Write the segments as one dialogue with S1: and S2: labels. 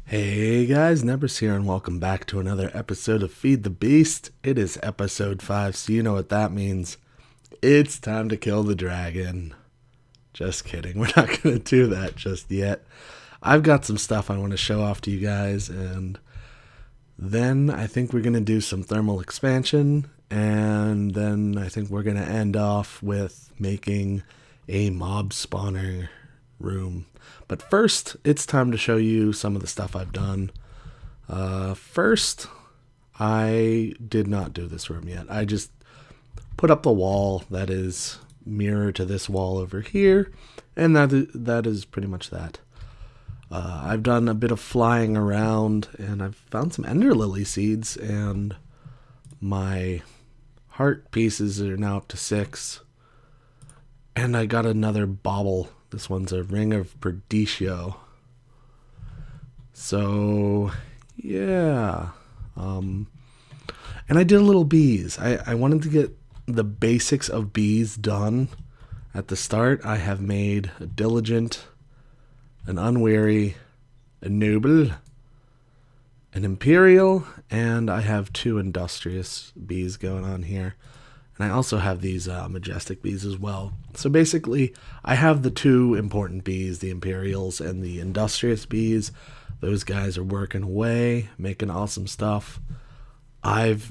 S1: Hey guys, Nebris here, and welcome back to another episode of Feed the Beast. It is episode 5, so you know what that means. It's time to kill the dragon. Just kidding, we're not going to do that just yet. I've got some stuff I want to show off to you guys, and then I think we're going to do some thermal expansion, and then I think we're going to end off with making a mob spawner room. But first, it's time to show you some of the stuff I've done. First, I did not do this room yet. I just put up the wall that is mirror to this wall over here, and that is pretty much that. I've done a bit of flying around, and I've found some ender lily seeds, and my heart pieces are now up to 6. And I got another bauble. This one's a ring of Perdicio. So, yeah. And I did a little bees. I wanted to get the basics of bees done at the start. I have made a diligent, an unweary, a noble, an imperial, and I have 2 industrious bees going on here. And I also have these majestic bees as well. So basically, I have the 2 important bees, the Imperials and the industrious bees. Those guys are working away, making awesome stuff. I've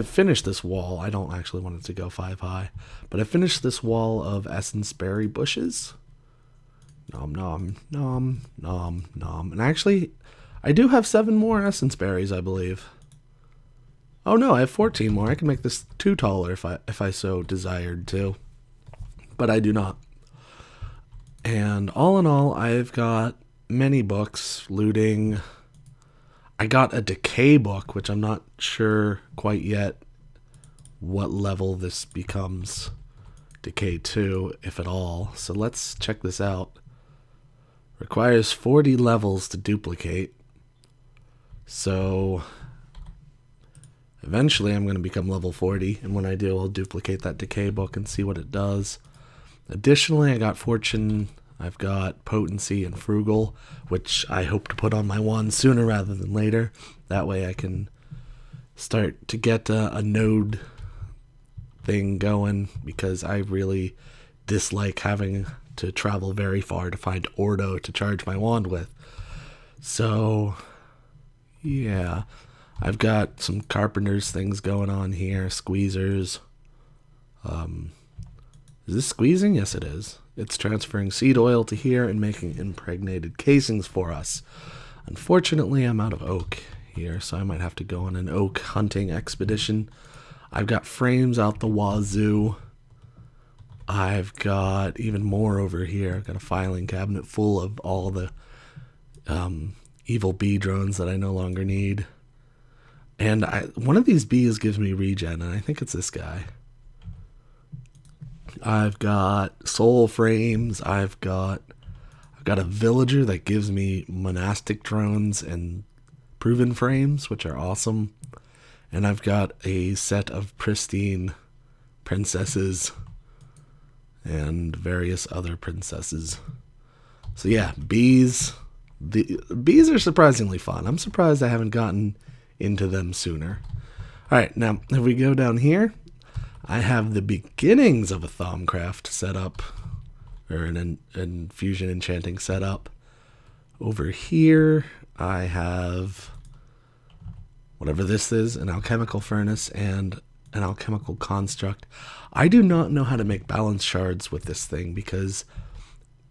S1: finished this wall. I don't actually want it to go 5 high, but I finished this wall of essence berry bushes. Nom nom nom nom nom. And actually, I do have 7 more essence berries, I believe. Oh no, I have 14 more. I can make this 2 taller if I so desired to. But I do not. And all in all, I've got many books, looting. I got a decay book, which I'm not sure quite yet what level this becomes decay 2, if at all. So let's check this out. Requires 40 levels to duplicate. So eventually I'm going to become level 40, and when I do, I'll duplicate that decay book and see what it does. Additionally, I got fortune, I've got potency and frugal, which I hope to put on my wand sooner rather than later. That way I can start to get a node thing going, because I really dislike having to travel very far to find Ordo to charge my wand with. So, yeah. I've got some carpenter's things going on here, squeezers. Is this squeezing? Yes, it is. It's transferring seed oil to here and making impregnated casings for us. Unfortunately, I'm out of oak here, so I might have to go on an oak hunting expedition. I've got frames out the wazoo. I've got even more over here. I've got a filing cabinet full of all the evil bee drones that I no longer need. And one of these bees gives me regen, and I think it's this guy. I've got soul frames. I've got a villager that gives me monastic drones and proven frames, which are awesome. And I've got a set of pristine princesses and various other princesses. So yeah, bees. The bees are surprisingly fun. I'm surprised I haven't gotten into them sooner. Alright, now if we go down here, I have the beginnings of a Thaumcraft setup, or an infusion enchanting setup. Over here I have whatever this is, an alchemical furnace and an alchemical construct. I do not know how to make balance shards with this thing, because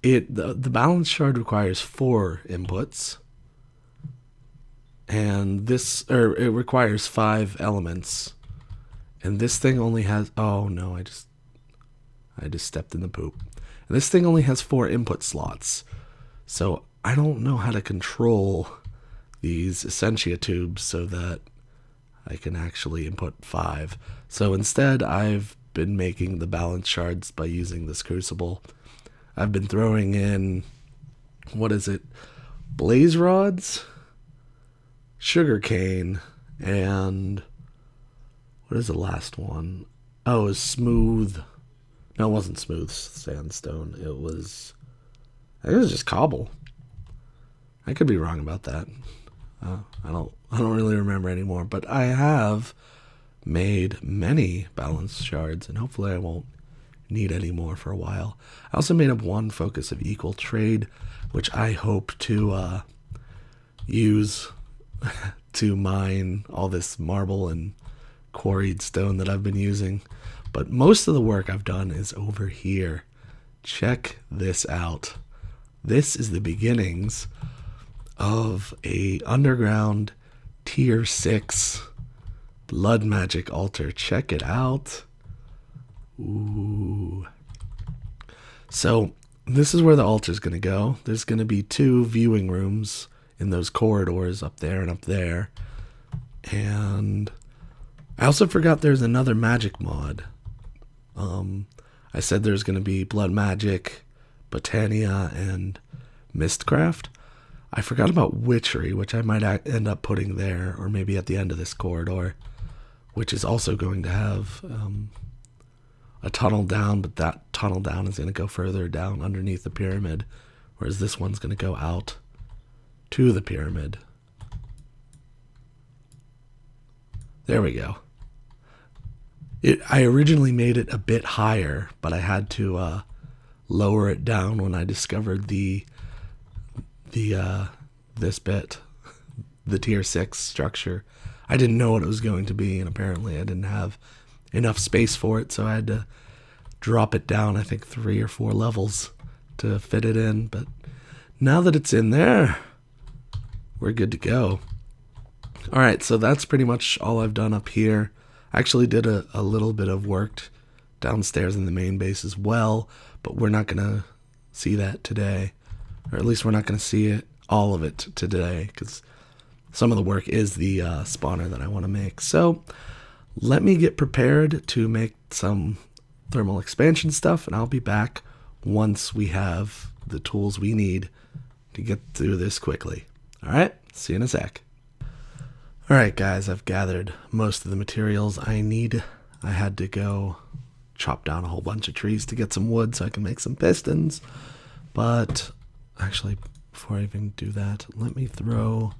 S1: the balance shard requires 4 inputs. And it requires 5 elements, and this thing only has, oh no, I just stepped in the poop. And this thing only has 4 input slots, so I don't know how to control these essentia tubes so that I can actually input 5. So instead, I've been making the balance shards by using this crucible. I've been throwing in, what is it, blaze rods, sugarcane, and what is the last one? Oh, it was smooth. No, it wasn't smooth sandstone. I think it was just cobble. I could be wrong about that. I don't really remember anymore, but I have made many balance shards, and hopefully I won't need any more for a while. I also made up one focus of equal trade, which I hope to use to mine all this marble and quarried stone that I've been using. But most of the work I've done is over here. Check this out. This is the beginnings of a underground tier 6 blood magic altar. Check it out. Ooh. So this is where the altar is going to go. There's going to be 2 viewing rooms in those corridors up there and up there. And I also forgot there's another magic mod. I said there's going to be blood magic, Botania, and mistcraft. I forgot about witchery, which I might end up putting there, or maybe at the end of this corridor, which is also going to have a tunnel down, but that tunnel down is going to go further down underneath the pyramid, whereas this one's going to go out to the pyramid. There we go. I originally made it a bit higher, but I had to lower it down when I discovered this bit, the tier 6 structure. I didn't know what it was going to be, and apparently I didn't have enough space for it, so I had to drop it down, I think 3 or 4 levels to fit it in. But now that it's in there, we're good to go. Alright, so that's pretty much all I've done up here. I actually did a little bit of work downstairs in the main base as well, but we're not going to see that today. Or at least we're not going to see all of it today, because some of the work is the spawner that I want to make. So let me get prepared to make some thermal expansion stuff, and I'll be back once we have the tools we need to get through this quickly. Alright, see you in a sec. Alright guys, I've gathered most of the materials I need. I had to go chop down a whole bunch of trees to get some wood so I can make some pistons. But actually, before I even do that, let me throw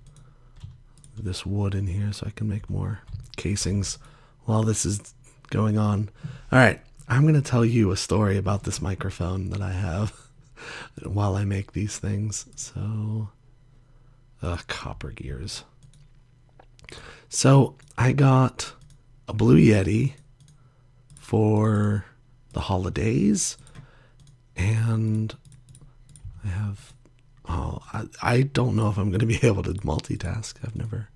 S1: this wood in here so I can make more casings while this is going on. Alright, I'm going to tell you a story about this microphone that I have while I make these things. So, copper gears. So I got a Blue Yeti for the holidays, and I have, I don't know if I'm going to be able to multitask. I've never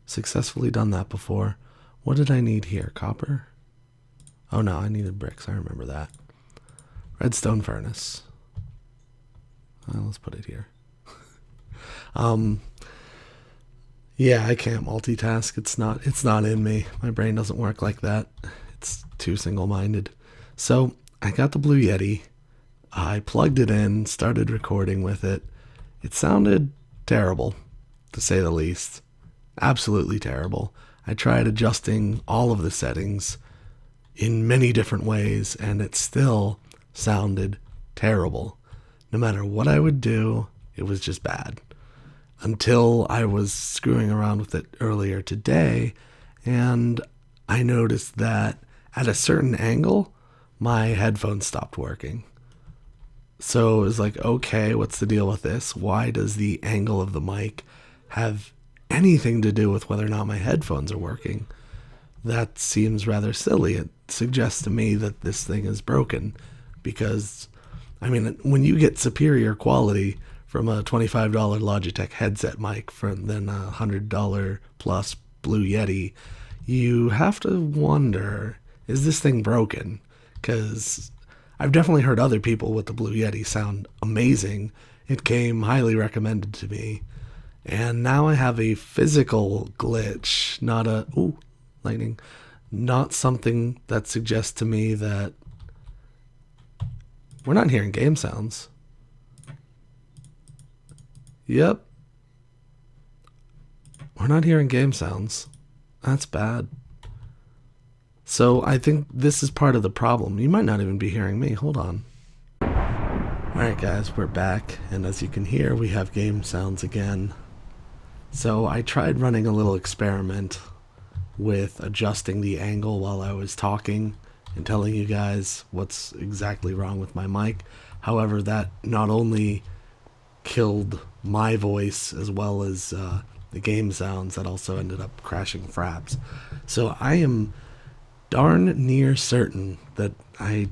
S1: successfully done that before. What did I need here? Copper? Oh no, I needed bricks. I remember that. Redstone furnace. Let's put it here. Yeah, I can't multitask. It's not in me. My brain doesn't work like that. It's too single-minded. So I got the Blue Yeti. I plugged it in, started recording with it. It sounded terrible, to say the least. Absolutely terrible. I tried adjusting all of the settings in many different ways, and it still sounded terrible. No matter what I would do, it was just bad. Until I was screwing around with it earlier today, and I noticed that at a certain angle, my headphones stopped working. So it was like, okay, what's the deal with this? Why does the angle of the mic have anything to do with whether or not my headphones are working? That seems rather silly. It suggests to me that this thing is broken, because, I mean, when you get superior quality from a $25 Logitech headset mic than a $100 plus Blue Yeti, you have to wonder, is this thing broken? Because I've definitely heard other people with the Blue Yeti sound amazing. It came highly recommended to me. And now I have a physical glitch, not a, ooh, lightning, not something that suggests to me that we're not hearing game sounds. Yep. We're not hearing game sounds. That's bad. So I think this is part of the problem. You might not even be hearing me. Hold on. Alright guys, we're back. And as you can hear, we have game sounds again. So I tried running a little experiment with adjusting the angle while I was talking and telling you guys what's exactly wrong with my mic. However, that not only killed my voice as well as the game sounds, that also ended up crashing fraps. So I am darn near certain that I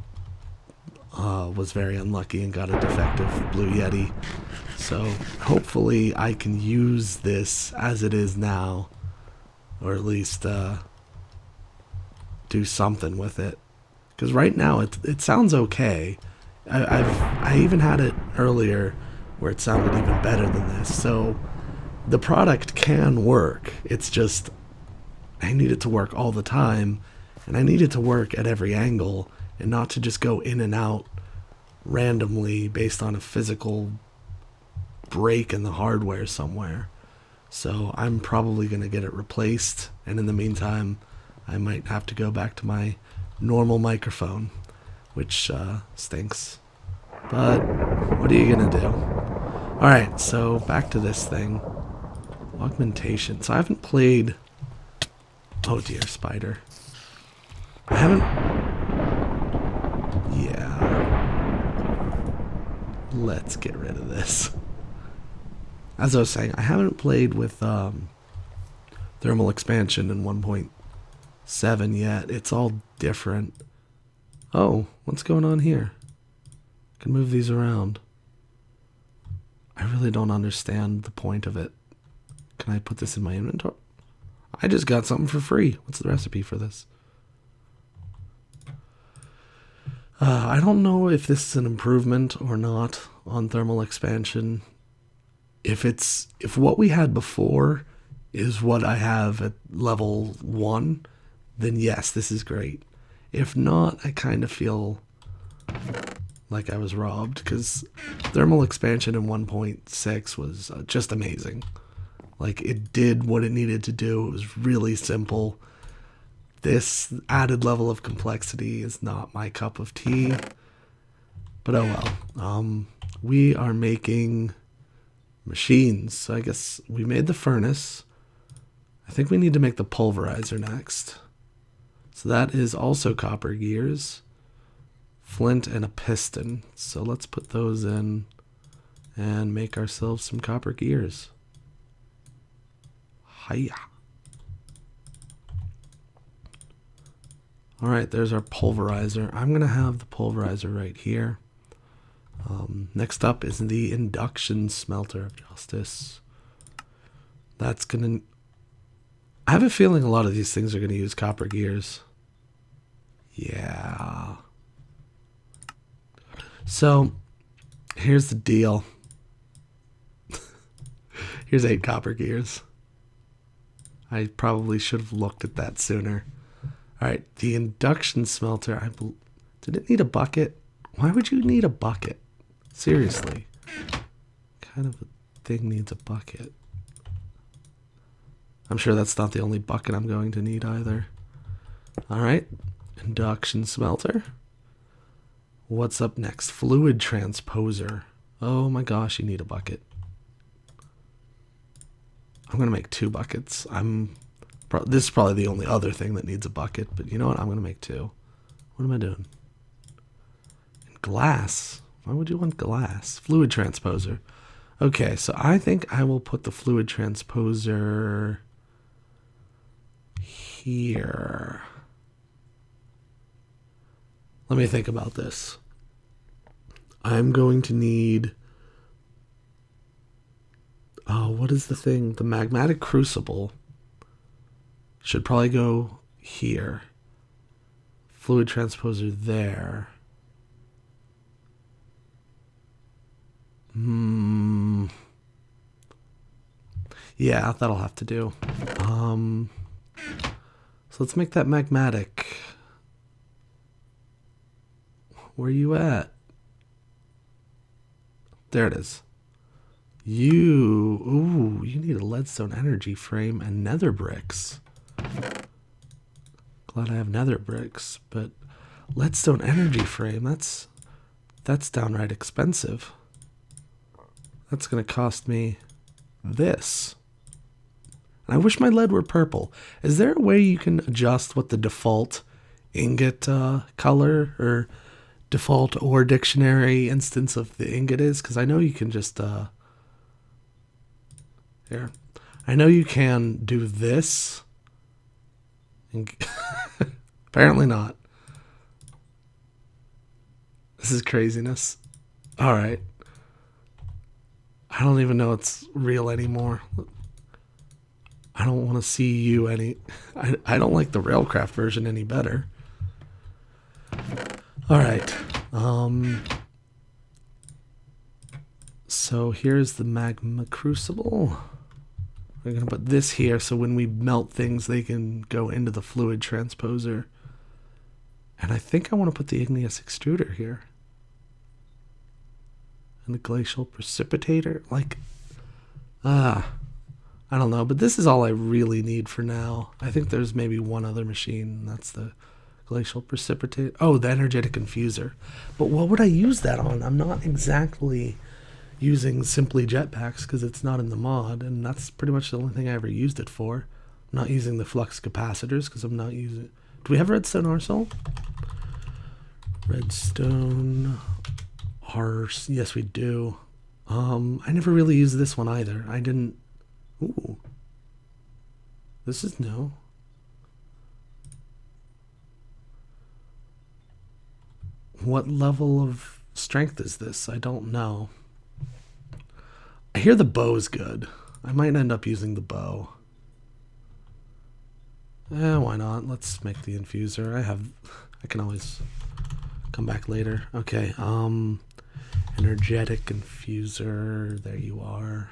S1: was very unlucky and got a defective Blue Yeti. So hopefully I can use this as it is now, or at least do something with it. Because right now it sounds okay. I even had it earlier where it sounded even better than this. So the product can work. It's just I need it to work all the time, and I need it to work at every angle and not to just go in and out randomly based on a physical break in the hardware somewhere. So I'm probably going to get it replaced, and in the meantime I might have to go back to my normal microphone, which stinks. But what are you going to do? Alright, so back to this thing. Augmentation. So I haven't played... Oh dear, spider. I haven't... Yeah. Let's get rid of this. As I was saying, I haven't played with thermal expansion in 1.7 yet. It's all different. Oh, what's going on here? I can move these around. I really don't understand the point of it. Can I put this in my inventory? I just got something for free. What's the recipe for this? I don't know if this is an improvement or not on thermal expansion. If what we had before is what I have at level 1, then yes, this is great. If not, I kind of feel like I was robbed, because thermal expansion in 1.6 was just amazing. Like, it did what it needed to do. It was really simple. This added level of complexity is not my cup of tea. But oh well. We are making machines. So I guess we made the furnace. I think we need to make the pulverizer next. So that is also copper gears, flint, and a piston. So let's put those in and make ourselves some copper gears. Hiya. Alright, there's our pulverizer. I'm going to have the pulverizer right here. Next up is the induction smelter of justice. That's going to... I have a feeling a lot of these things are going to use copper gears. Yeah. So, here's the deal. Here's 8 copper gears. I probably should have looked at that sooner. Alright, the induction smelter. Did it need a bucket? Why would you need a bucket? Seriously. What kind of a thing needs a bucket? I'm sure that's not the only bucket I'm going to need either. Alright, induction smelter. What's up next? Fluid transposer. Oh my gosh, you need a bucket. I'm going to make 2 buckets. This is probably the only other thing that needs a bucket, but you know what? I'm going to make 2. What am I doing? And glass. Why would you want glass? Fluid transposer. Okay, so I think I will put the fluid transposer here. Let me think about this. I'm going to need... Oh, what is the thing? The magmatic crucible should probably go here. Fluid transposer there. Yeah, that'll have to do. So let's make that magmatic. Where are you at? There it is. You need a leadstone energy frame and nether bricks. Glad I have nether bricks, but leadstone energy frame, that's downright expensive. That's gonna cost me this. And I wish my lead were purple. Is there a way you can adjust what the default ingot color or default or dictionary instance of the ingot is? Because I know you can just... here. I know you can do this. Apparently not. This is craziness. All right. I don't even know it's real anymore. I don't want to see you any... I don't like the Railcraft version any better. All right. So here's the magma crucible. We're going to put this here so when we melt things, they can go into the fluid transposer. And I think I want to put the igneous extruder here. And the glacial precipitator. Like, I don't know. But this is all I really need for now. I think there's maybe one other machine. That's the glacial precipitator. Oh, the energetic infuser. But what would I use that on? I'm not exactly using simply jetpacks because it's not in the mod, and that's pretty much the only thing I ever used it for. I'm not using the flux capacitors because I'm not using... Do we have redstone arsol? Redstone ars... Yes, we do. I never really used this one either. I didn't... Ooh. This is new. What level of strength is this? I don't know. I hear the bow's good. I might end up using the bow. Why not? Let's make the infuser. I can always come back later. Okay, energetic infuser. There you are.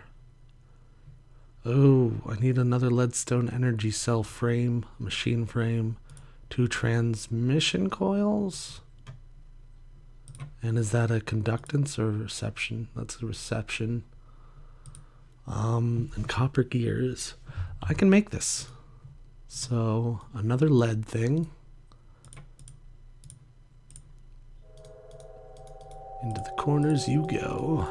S1: Oh, I need another leadstone energy cell frame, machine frame, 2 transmission coils. And is that a conductance or reception? That's a reception. And copper gears. I can make this. So, another lead thing. Into the corners you go.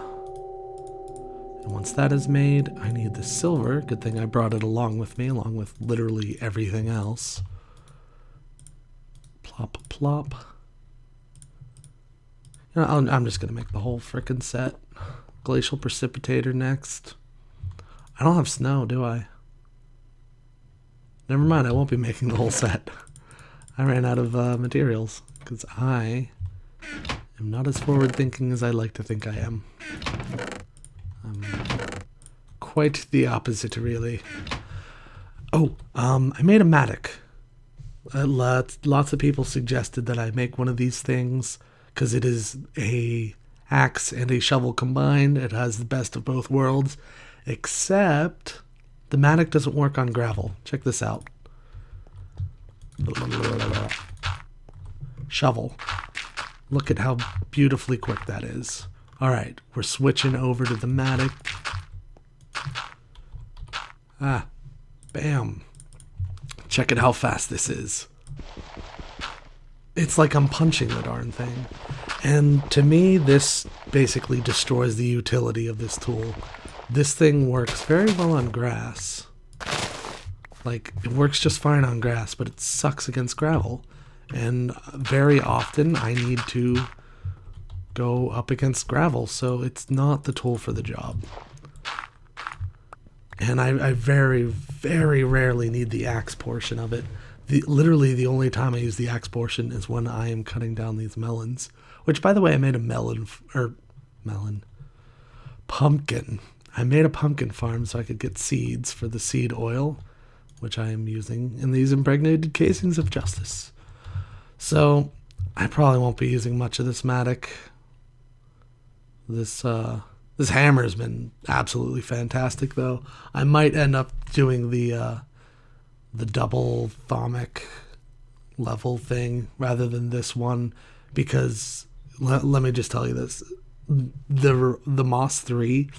S1: And once that is made, I need the silver. Good thing I brought it along with me, along with literally everything else. Plop, plop. You know, I'm just going to make the whole frickin' set. Glacial precipitator next. I don't have snow, do I? Never mind, I won't be making the whole set. I ran out of materials because I am not as forward-thinking as I like to think I am. I'm quite the opposite, really. Oh, I made a mattock. Lots of people suggested that I make one of these things because it is a axe and a shovel combined. It has the best of both worlds. Except the mattock doesn't work on gravel. Check this out. Shovel. Look at how beautifully quick that is. All right, we're switching over to the mattock. Bam. Check it how fast this is. It's like I'm punching the darn thing. And to me, this basically destroys the utility of this tool. This thing works very well on grass. Like, it works just fine on grass, but it sucks against gravel. And very often I need to go up against gravel, so it's not the tool for the job. And I very, very rarely need the axe portion of it. Literally the only time I use the axe portion is when I am cutting down these melons. Which, by the way, I made a pumpkin. I made a pumpkin farm so I could get seeds for the seed oil, which I am using in these impregnated casings of justice. So, I probably won't be using much of this mattock. This hammer has been absolutely fantastic, though. I might end up doing the double thaumic level thing rather than this one, because let me just tell you this: the Moss 3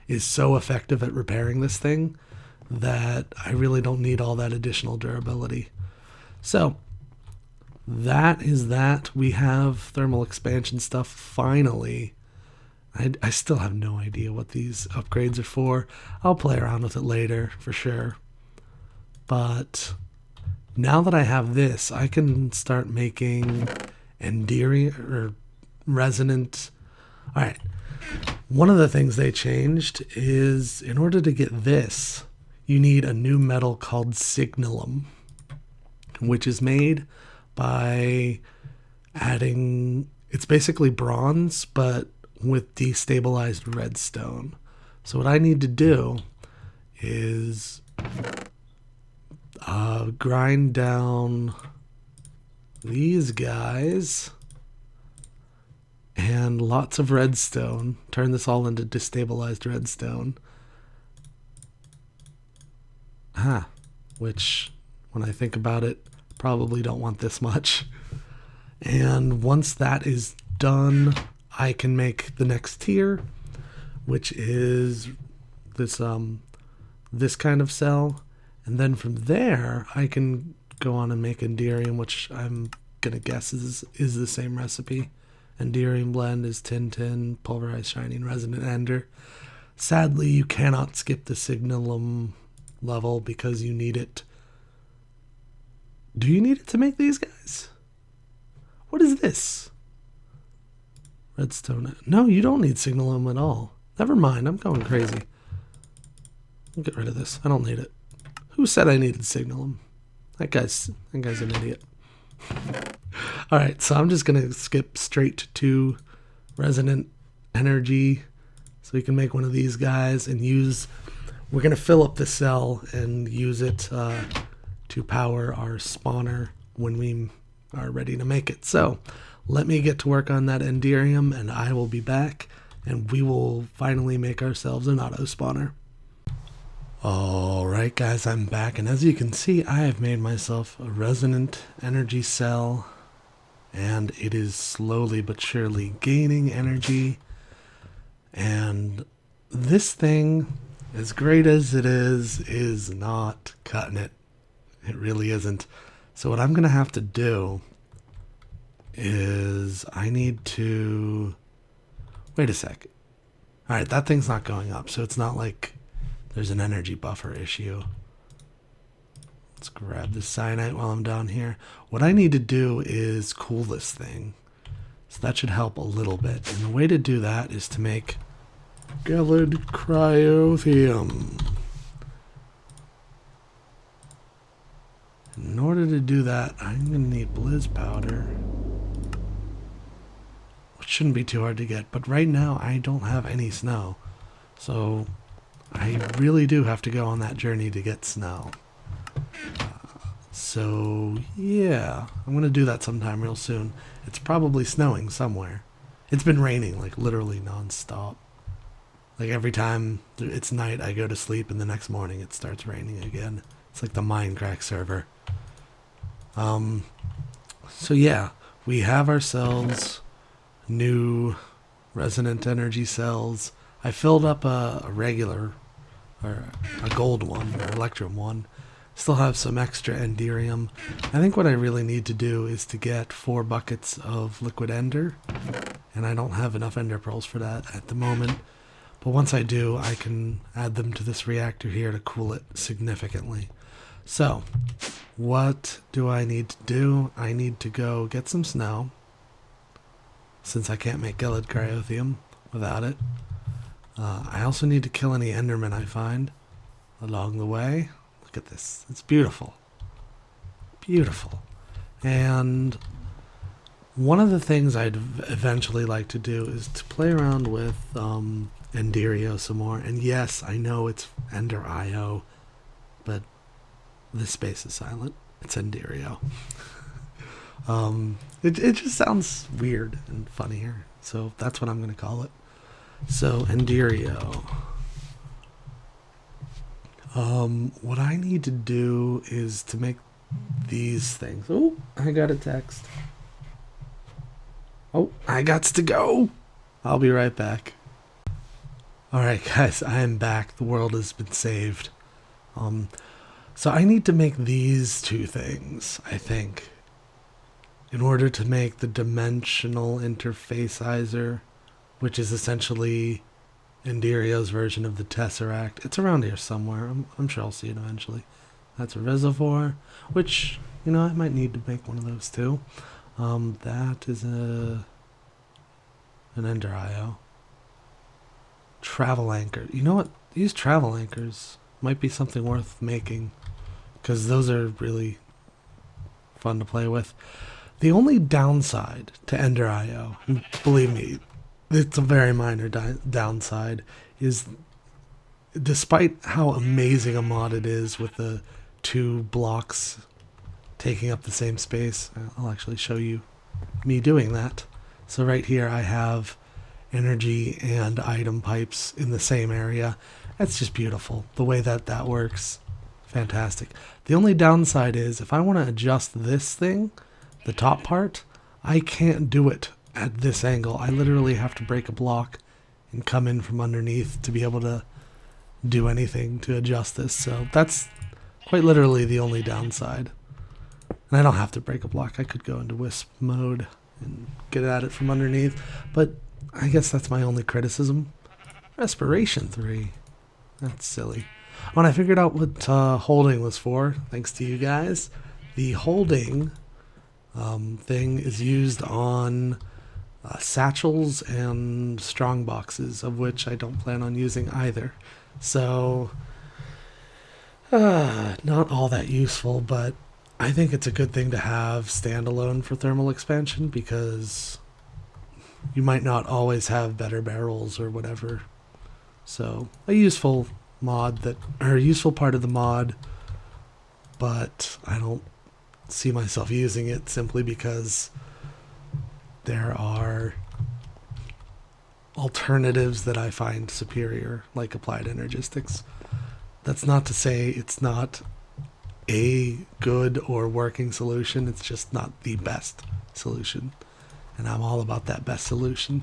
S1: is so effective at repairing this thing that I really don't need all that additional durability. So that is that. We have thermal expansion stuff finally. I still have no idea what these upgrades are for. I'll play around with it later for sure. But now that I have this, I can start making Enderium or resonant. All right. One of the things they changed is in order to get this, you need a new metal called signalum, which is made by adding, it's basically bronze, but with destabilized redstone. So what I need to do is grind down these guys and lots of redstone. Turn this all into destabilized redstone. Which, when I think about it, probably don't want this much. And once that is done, I can make the next tier, which is this this kind of cell. And then from there, I can go on and make Enderium, which I'm gonna guess is the same recipe. Enderium blend is tin, pulverized shining, resonant ender. Sadly, you cannot skip the signalum level because you need it. Do you need it to make these guys? What is this? Redstone. No, you don't need signalum at all. Never mind, I'm going crazy. I'll get rid of this. I don't need it. Who said I needed signalum? That guy's an idiot. Alright, so I'm just going to skip straight to resonant energy so we can make one of these guys and use... We're going to fill up the cell and use it to power our spawner when we are ready to make it. So let me get to work on that Enderium and I will be back and we will finally make ourselves an auto spawner. Alright guys, I'm back, and as you can see I have made myself a resonant energy cell, and it is slowly but surely gaining energy. And this thing, as great as it is not cutting it. It really isn't. So what I'm going to have to do is I need to... Wait a sec. Alright, that thing's not going up, so it's not like there's an energy buffer issue. Let's grab this cyanite while I'm down here. What I need to do is cool this thing. So that should help a little bit. And the way to do that is to make gathered cryothium. In order to do that, I'm going to need blizz powder. Which shouldn't be too hard to get. But right now, I don't have any snow. So I really do have to go on that journey to get snow. So yeah, I'm going to do that sometime real soon. It's probably snowing somewhere. It's been raining like literally non-stop. Like every time it's night I go to sleep and the next morning it starts raining again. It's like the Minecraft server. So yeah, we have ourselves new resonant energy cells. I filled up a regular, or a gold one, or electrum one. Still have some extra enderium. I think what I really need to do is to get 4 buckets of liquid ender, and I don't have enough ender pearls for that at the moment. But once I do, I can add them to this reactor here to cool it significantly. So, what do I need to do? I need to go get some snow, since I can't make gelid cryothium without it. I also need to kill any endermen I find along the way. Look at this. It's beautiful. Beautiful. And one of the things I'd eventually like to do is to play around with Enderio some more. And yes, I know it's Ender IO, but this space is silent. It's Enderio. It just sounds weird and funnier, so that's what I'm going to call it. So, Enderio. What I need to do is to make these things. Oh, I got a text. Oh, I got to go. I'll be right back. Alright guys, I am back. The world has been saved. So I need to make these 2 things, I think, in order to make the dimensional interfaceizer, which is essentially Enderio's version of the Tesseract. It's around here somewhere. I'm sure I'll see it eventually. That's a reservoir, which, you know, I might need to make one of those too. That is an ender IO. Travel anchor. You know what? These travel anchors might be something worth making, because those are really fun to play with. The only downside to ender IO, and believe me, it's a very minor downside, is despite how amazing a mod it is with the 2 blocks taking up the same space, I'll actually show you me doing that. So right here I have energy and item pipes in the same area. That's just beautiful. The way that that works, fantastic. The only downside is if I want to adjust this thing, the top part, I can't do it at this angle. I literally have to break a block and come in from underneath to be able to do anything to adjust this. So that's quite literally the only downside. And I don't have to break a block. I could go into Wisp mode and get at it from underneath. But I guess that's my only criticism. Respiration 3. That's silly. When I figured out what holding was for, thanks to you guys, the holding thing is used on satchels and strong boxes, of which I don't plan on using either. So, not all that useful, but I think it's a good thing to have standalone for thermal expansion, because you might not always have better barrels or whatever. So, a useful mod or a useful part of the mod, but I don't see myself using it simply because there are alternatives that I find superior, like applied energistics. That's not to say it's not a good or working solution, it's just not the best solution. And I'm all about that best solution.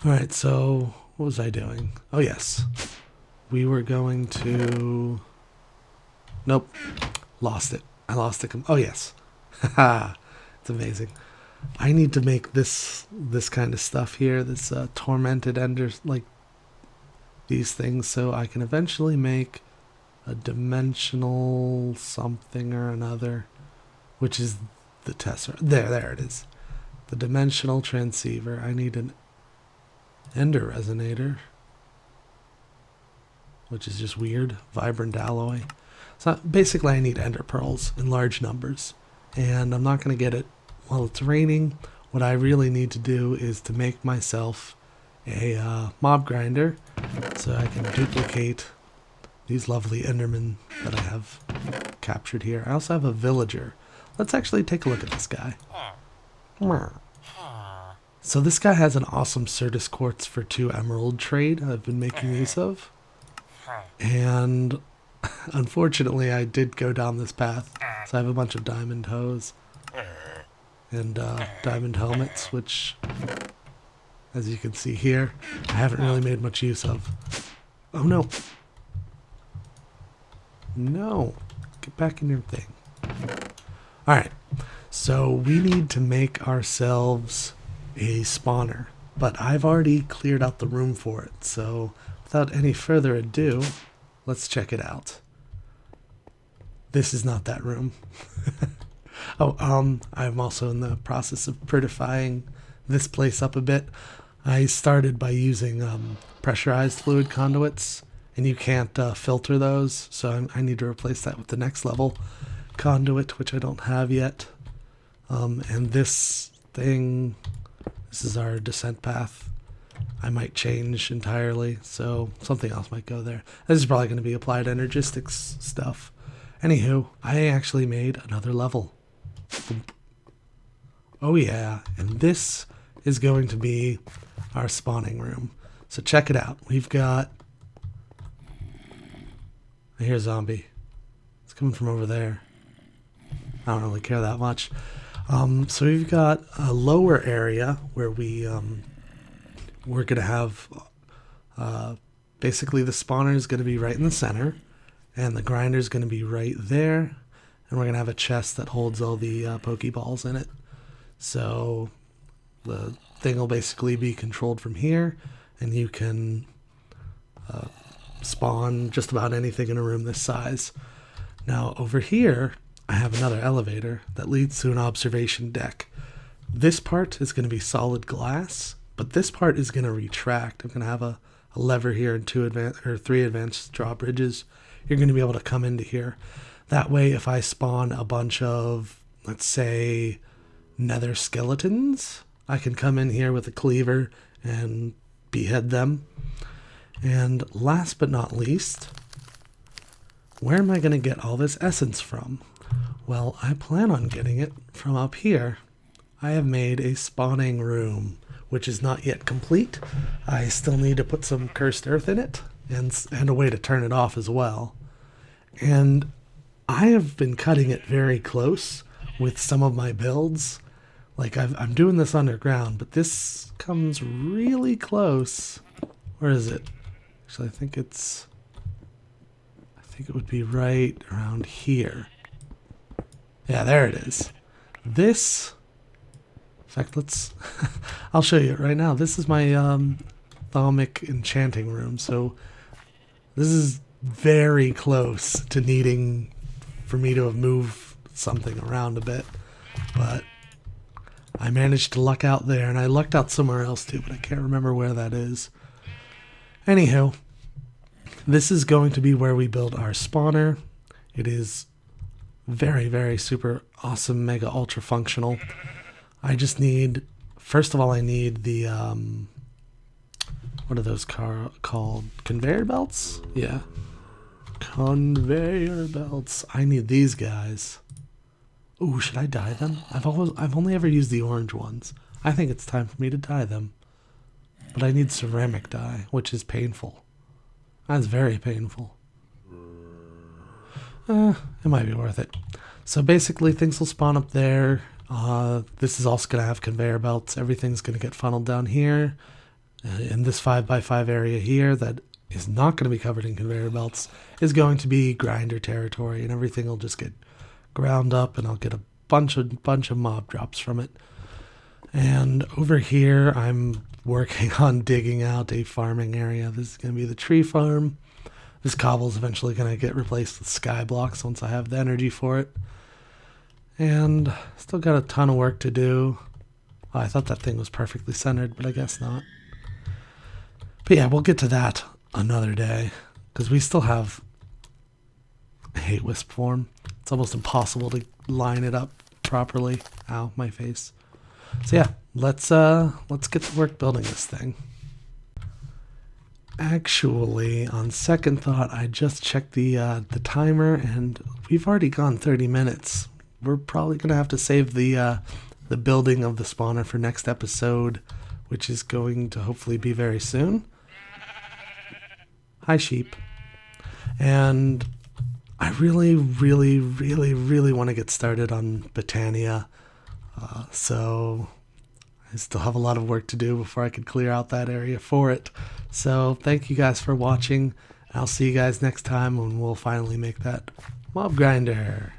S1: Alright, so what was I doing? Oh yes. We were going to... Nope. Lost it. I lost it. Oh yes. Haha. It's amazing. I need to make this kind of stuff here, this tormented ender, like these things, so I can eventually make a dimensional something or another, which is the tesseract. There it is. The dimensional transceiver. I need an ender resonator, which is just weird. Vibrant alloy. So basically I need ender pearls in large numbers, and I'm not going to get it while it's raining. What I really need to do is to make myself a mob grinder so I can duplicate these lovely endermen that I have captured here. I also have a villager. Let's actually take a look at this guy. So this guy has an awesome Certus quartz for 2 emerald trade I've been making use of. And unfortunately I did go down this path. So I have a bunch of diamond hose and diamond helmets, which, as you can see here, I haven't really made much use of. Oh no. No. Get back in your thing. Alright. So we need to make ourselves a spawner. But I've already cleared out the room for it. So without any further ado, let's check it out. This is not that room. I'm also in the process of prettifying this place up a bit. I started by using pressurized fluid conduits, and you can't filter those, so I need to replace that with the next level conduit, which I don't have yet. And this thing, this is our descent path. I might change entirely, so something else might go there. This is probably going to be applied energistics stuff. Anywho, I actually made another level. Oh yeah, and this is going to be our spawning room. So check it out. We've got... I hear a zombie. It's coming from over there. I don't really care that much. So we've got a lower area where we're going to have... basically the spawner is going to be right in the center. And the grinder is going to be right there. And we're going to have a chest that holds all the Pokeballs in it. So the thing will basically be controlled from here. And you can spawn just about anything in a room this size. Now over here, I have another elevator that leads to an observation deck. This part is going to be solid glass, but this part is going to retract. I'm going to have a lever here and three advanced drawbridges. You're going to be able to come into here. That way, if I spawn a bunch of, let's say, nether skeletons, I can come in here with a cleaver and behead them. And last but not least, where am I going to get all this essence from? Well, I plan on getting it from up here. I have made a spawning room, which is not yet complete. I still need to put some cursed earth in it and a way to turn it off as well. And I have been cutting it very close with some of my builds. Like I'm doing this underground, but this comes really close. Where is it? Actually, I think it would be right around here. Yeah, there it is. This, in fact, I'll show you it right now. This is my Thaumic enchanting room. So this is very close to needing for me to have moved something around a bit. But I managed to luck out there, and I lucked out somewhere else too, but I can't remember where that is. Anywho, this is going to be where we build our spawner. It is very, very super awesome, mega ultra functional. I just need, first of all, I need the, what are those called? Conveyor belts? Yeah. Conveyor belts. I need these guys. Ooh, should I dye them? I've only ever used the orange ones. I think it's time for me to dye them. But I need ceramic dye, which is painful. That's very painful. It might be worth it. So basically things will spawn up there. This is also going to have conveyor belts. Everything's going to get funneled down here. In this 5x5 area here that is not going to be covered in conveyor belts is going to be grinder territory, and everything will just get ground up, and I'll get a bunch of mob drops from it. And over here I'm working on digging out a farming area. This is going to be the tree farm. This cobble is eventually going to get replaced with sky blocks once I have the energy for it. And still got a ton of work to do. Oh, I thought that thing was perfectly centered, but I guess not. But yeah, we'll get to that another day, because we still have hate wisp form. It's almost impossible to line it up properly. Ow, my face. So yeah, let's get to work building this thing. Actually, on second thought, I just checked the timer, and we've already gone 30 minutes. We're probably gonna have to save the building of the spawner for next episode, which is going to hopefully be very soon. Hi, sheep. And I really want to get started on Botania. So I still have a lot of work to do before I can clear out that area for it. So thank you guys for watching. I'll see you guys next time when we'll finally make that mob grinder.